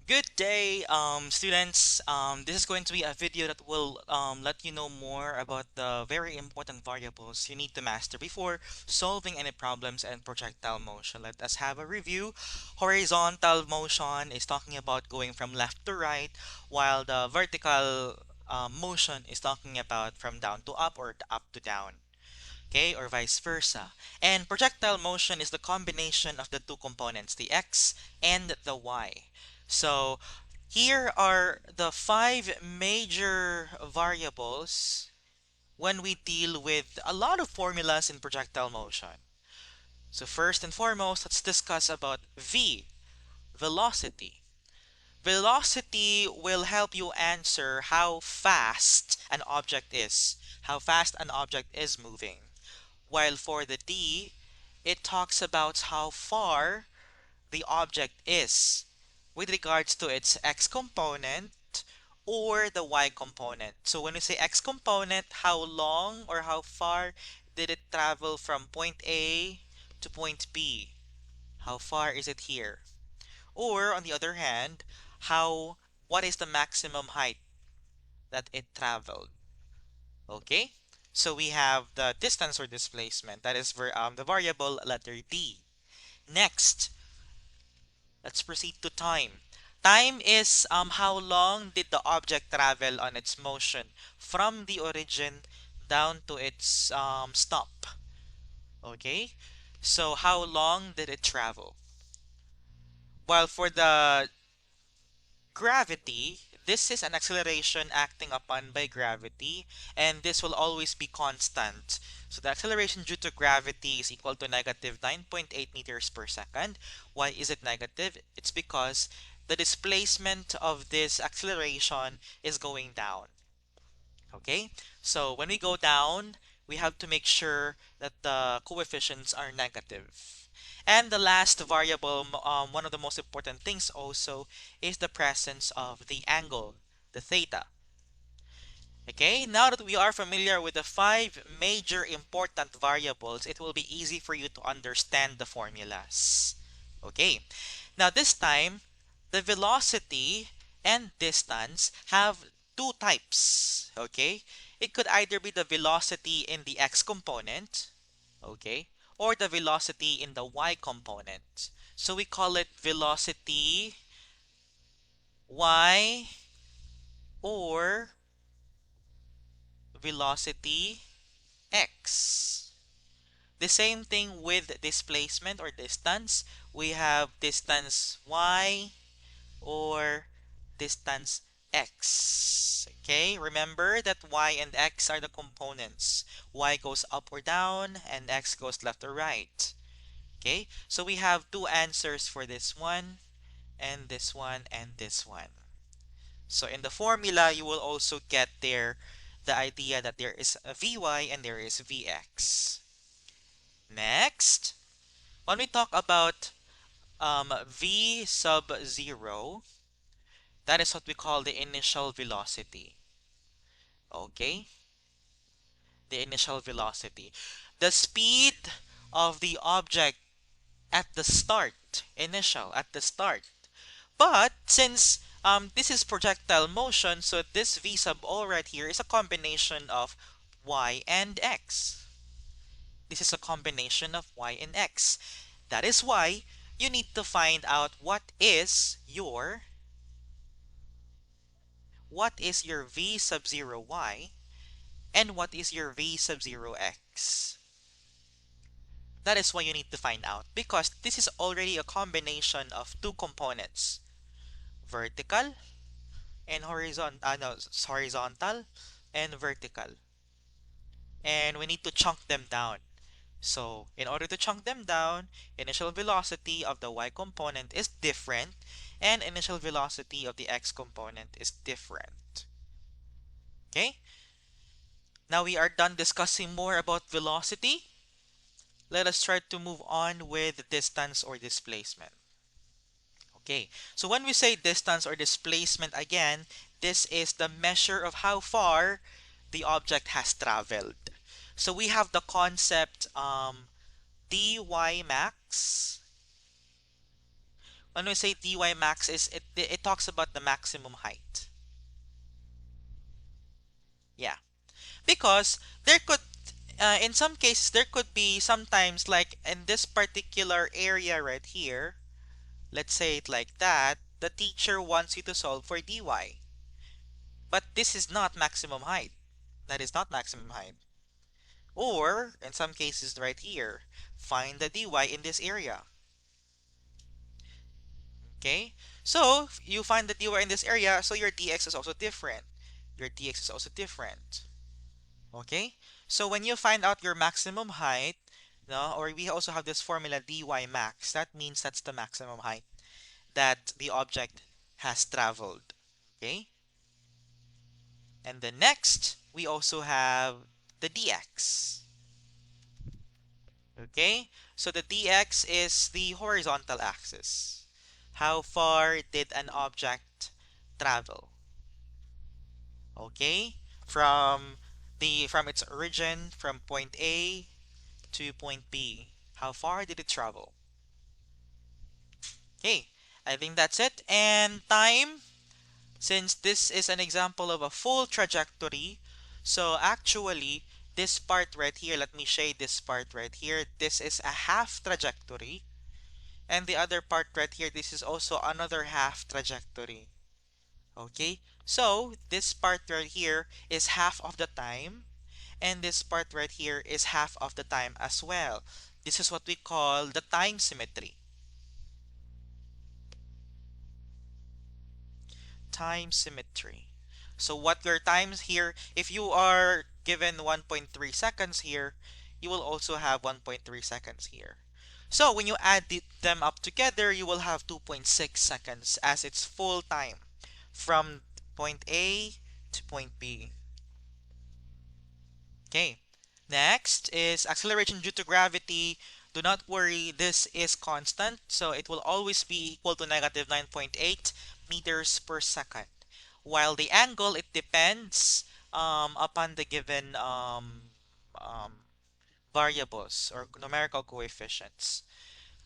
Good day, students. This is going to be a video that will let you know more about the very important variables you need to master before solving any problems in projectile motion. Let us have a review. Horizontal motion is talking about going from left to right, while the vertical motion is talking about from down to up or up to down. Okay, or vice versa. And projectile motion is the combination of the two components, the x and the y. So here are the five major variables when we deal with a lot of formulas in projectile motion. So first and foremost, let's discuss about v, velocity. Velocity will help you answer how fast an object is, how fast an object is moving. While for the D, it talks about how far the object is with regards to its x component or the y component. So when we say x component, how long or how far did it travel from point A to point B? How far is it here? Or on the other hand, how what is the maximum height that it traveled? Okay? So we have the distance or displacement. That is the variable letter D. Next, let's proceed to time. Time is how long did the object travel on its motion from the origin down to its stop. Okay? So how long did it travel? While for the gravity, this is an acceleration acting upon by gravity, and this will always be constant. So the acceleration due to gravity is equal to negative 9.8 meters per second. Why is it negative? It's because the displacement of this acceleration is going down. Okay, so when we go down, we have to make sure that the coefficients are negative. And the last variable, one of the most important things also, is the presence of the angle, the theta. Okay, now that we are familiar with the five major important variables, it will be easy for you to understand the formulas. Okay, now this time, the velocity and distance have two types. Okay, it could either be the velocity in the x component, okay, or the velocity in the y component. So we call it velocity y or velocity x. The same thing with displacement or distance. We have distance y or distance x. Okay, remember that y and x are the components. Y goes up or down and x goes left or right. Okay, so we have two answers for this one and this one and this one. So in the formula, you will also get there the idea that there is a Vy and there is Vx. Next, when we talk about V sub 0, that is what we call the initial velocity. Okay, the initial velocity. The speed of the object at the start, initial, at the start. But since this is projectile motion, so this V sub O right here is a combination of y and x. This is a combination of y and x. That is why you need to find out what is your v sub 0 y and what is your v sub 0 x. That is why you need to find out because this is already a combination of two components, vertical and horizontal and vertical. And we need to chunk them down. So in order to chunk them down, initial velocity of the y component is different and initial velocity of the x component is different. Okay? Now we are done discussing more about velocity. Let us try to move on with distance or displacement. Okay, so when we say distance or displacement again, this is the measure of how far the object has traveled. So we have the concept dy max, when we say dy max is it talks about the maximum height. Yeah, because there could in some cases there could be sometimes like in this particular area right here, let's say it like that, the teacher wants you to solve for dy, but this is not maximum height. That is not maximum height. Or in some cases right here, find the dy in this area. Okay, so if you find the dy in this area, so your dx is also different. Your dx is also different. Okay, so when you find out your maximum height, no, or we also have this formula dy max, that means that's the maximum height that the object has traveled. Okay, and then next we also have the dx. Okay, so the dx is the horizontal axis. How far did an object travel? Okay, from from its origin from point A to point B. How far did it travel? Okay, I think that's it. And time, since this is an example of a full trajectory, so actually this part right here, let me shade this part right here. This is a half trajectory. And the other part right here, this is also another half trajectory. Okay, so this part right here is half of the time, and this part right here is half of the time as well. This is what we call the time symmetry. Time symmetry. So what your times here, if you are given 1.3 seconds here, you will also have 1.3 seconds here. So when you add them up together, you will have 2.6 seconds as its full time from point A to point B. Okay. Next is acceleration due to gravity. Do not worry, this is constant, so it will always be equal to negative 9.8 meters per second. While the angle, it depends upon the given um, variables or numerical coefficients.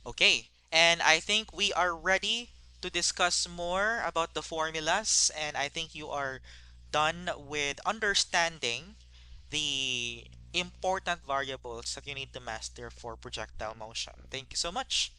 Okay, and I think we are ready to discuss more about the formulas, and I think you are done with understanding the important variables that you need to master for projectile motion. Thank you so much.